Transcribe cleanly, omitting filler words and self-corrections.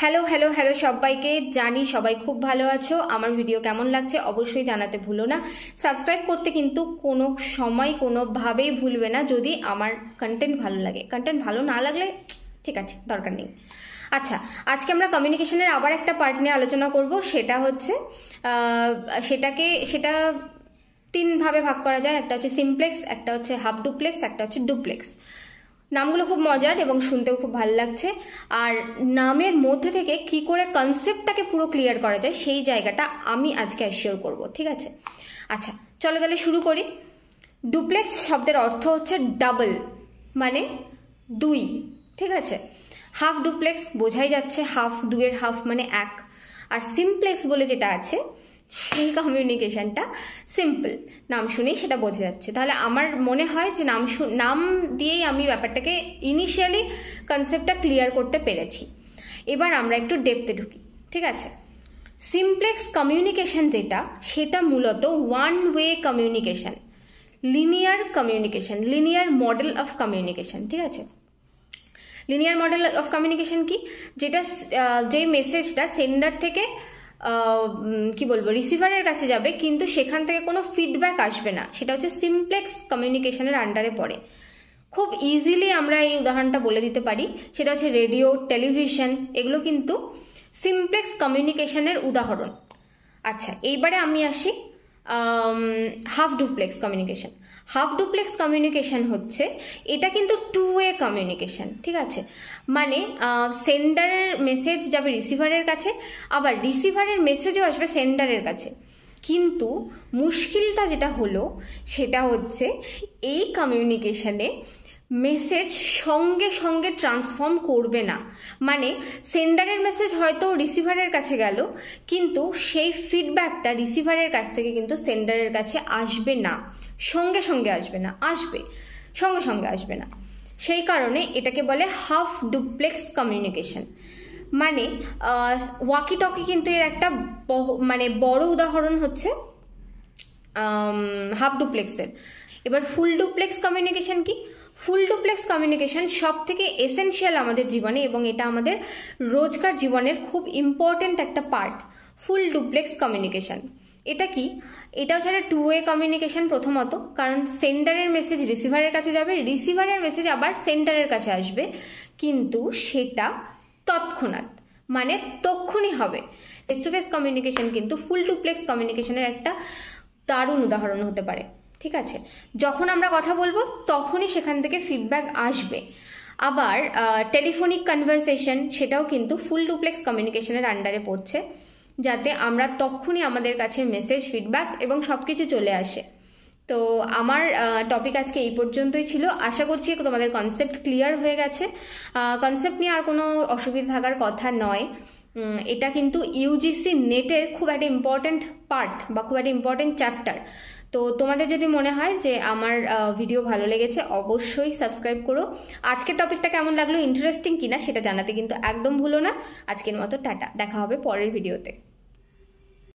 Hello hello hello সবাইকে, জানি সবাই খুব ভালো আছো। আমার ভিডিও কেমন লাগছে অবশ্যই জানাতে ভুলো না। সাবস্ক্রাইব করতে কিন্তু কোনো সময় কোনোভাবেই ভুলবে না যদি আমার কন্টেন্ট ভালো লাগে। কন্টেন্ট ভালো না লাগলে ঠিক আছে, দরকার নেই। আচ্ছা, আজকে আমরা কমিউনিকেশনের আবার একটা পার্ট নিয়ে আলোচনা করব। সেটা হচ্ছে সেটা তিনভাবে ভাগ করা যায়। একটা হচ্ছে সিমপ্লেক্স, একটা হচ্ছে হাফ ডুপ্লেক্স, একটা হচ্ছে ডুপ্লেক্স। নামগুলো খুব মজার এবং শুনতেও খুব ভালো লাগছে। আর নামের মধ্যে থেকে কি করে কনসেপ্টটাকে পুরো ক্লিয়ার করা যায় সেই জায়গাটা আমি আজকে অ্যাসিওর করব, ঠিক আছে? আচ্ছা চলো তাহলে শুরু করি। ডুপ্লেক্স শব্দের অর্থ হচ্ছে ডাবল, মানে দুই, ঠিক আছে? হাফ ডুপ্লেক্স বোঝাই যাচ্ছে হাফ, দুইয়ের হাফ মানে এক। আর সিমপ্লেক্স বলে যেটা আছে সেই কমিউনিকেশনটা সিম্পল, নাম শুনেই সেটা বোঝা যাচ্ছে। তাহলে আমার মনে হয় যে নাম দিয়েই আমি ব্যাপারটাকে ইনিশিয়ালি কনসেপ্টটা ক্লিয়ার করতে পেরেছি। এবার আমরা একটু ডেপথে ঢুকি, ঠিক আছে? সিমপ্লেক্স কমিউনিকেশন যেটা, সেটা মূলত one way communication, linear model of communication, ঠিক আছে? লিনিয়ার মডেল অফ কমিউনিকেশন কি? যেটা যে মেসেজটা সেন্ডার থেকে কি বলবো রিসিভারের কাছে যাবে, কিন্তু সেখান থেকে কোনো ফিডব্যাক আসবে না, সেটা হচ্ছে সিমপ্লেক্স কমিউনিকেশনের আন্ডারে পড়ে। খুব ইজিলি আমরা এই উদাহরণটা বলে দিতে পারি, সেটা হচ্ছে রেডিও, টেলিভিশন, এগুলো কিন্তু সিমপ্লেক্স কমিউনিকেশনের উদাহরণ। আচ্ছা, এইবারে আমি আসি half duplex communication. Half duplex communication হচ্ছে, এটা কিন্তু টু ওয়ে কমিউনিকেশন, ঠিক আছে? মানে সেন্ডারের মেসেজ যাবে রিসিভারের কাছে, আবার রিসিভারের মেসেজও আসবে সেন্ডারের কাছে। কিন্তু মুশকিলটা যেটা হলো সেটা হচ্ছে এই কমিউনিকেশনে মেসেজ সঙ্গে সঙ্গে ট্রান্সফর্ম করবে না। মানে সেন্ডারের মেসেজ হয়তো রিসিভারের কাছে গেল, কিন্তু সেই ফিডব্যাকটা রিসিভারের কাছ থেকে কিন্তু সেন্ডারের কাছে আসবে না, সঙ্গে সঙ্গে আসবে না, সঙ্গে সঙ্গে আসবে না। সেই কারণে এটাকে বলে হাফ ডুপ্লেক্স কমিউনিকেশন। মানে ওয়াকি টকি কিন্তু এর একটা বড় উদাহরণ হচ্ছে হাফ ডুপ্লেক্সের। এবার ফুল ডুপ্লেক্স কমিউনিকেশন কি? ফুল ডুপ্লেক্স কমিউনিকেশন সব থেকে এসেনশিয়াল আমাদের জীবনে, এবং এটা আমাদের রোজকার জীবনের খুব ইম্পর্টেন্ট একটা পার্ট। ফুল ডুপ্লেক্স কমিউনিকেশন এটা কি? এটা হচ্ছে একটা টু ওয়ে কমিউনিকেশন প্রথমত, কারণ সেন্ডারের মেসেজ রিসিভারের কাছে যাবে, রিসিভারের মেসেজ আবার সেন্ডারের কাছে আসবে, কিন্তু সেটা তৎক্ষণাৎ, মানে তক্ষুনি হবে। ফেস টু ফেস কমিউনিকেশন কিন্তু ফুল ডুপ্লেক্স কমিউনিকেশনের একটা দারুণ উদাহরণ হতে পারে, ঠিক আছে? যখন আমরা কথা বলবো তখনই সেখান থেকে ফিডব্যাক আসবে। আবার টেলিফোনিক কনভারসেশন, সেটাও কিন্তু ফুল ডুপ্লেক্স কমিউনিকেশনের আন্ডারে পড়ছে, যাতে আমরা তখনই আমাদের কাছে মেসেজ, ফিডব্যাক এবং সবকিছু চলে আসে। তো আমার টপিক আজকে এই পর্যন্তই ছিল। আশা করছি তোমাদের কনসেপ্ট ক্লিয়ার হয়ে গেছে। কনসেপ্ট নিয়ে আর কোনো অসুবিধা থাকার কথা নয়। এটা কিন্তু ইউজিসি নেটের খুব একটা ইম্পর্টেন্ট পার্ট বা খুব একটা ইম্পর্টেন্ট চ্যাপ্টার। তো তোমাদের যদি মনে হয় যে আমার ভিডিও ভালো লেগেছে, অবশ্যই সাবস্ক্রাইব করো। আজকের টপিকটা কেমন লাগলো, ইন্টারেস্টিং কিনা সেটা জানাতে কিন্তু একদম ভুলো না। আজকের মতো টাটা, দেখা হবে পরের ভিডিওতে।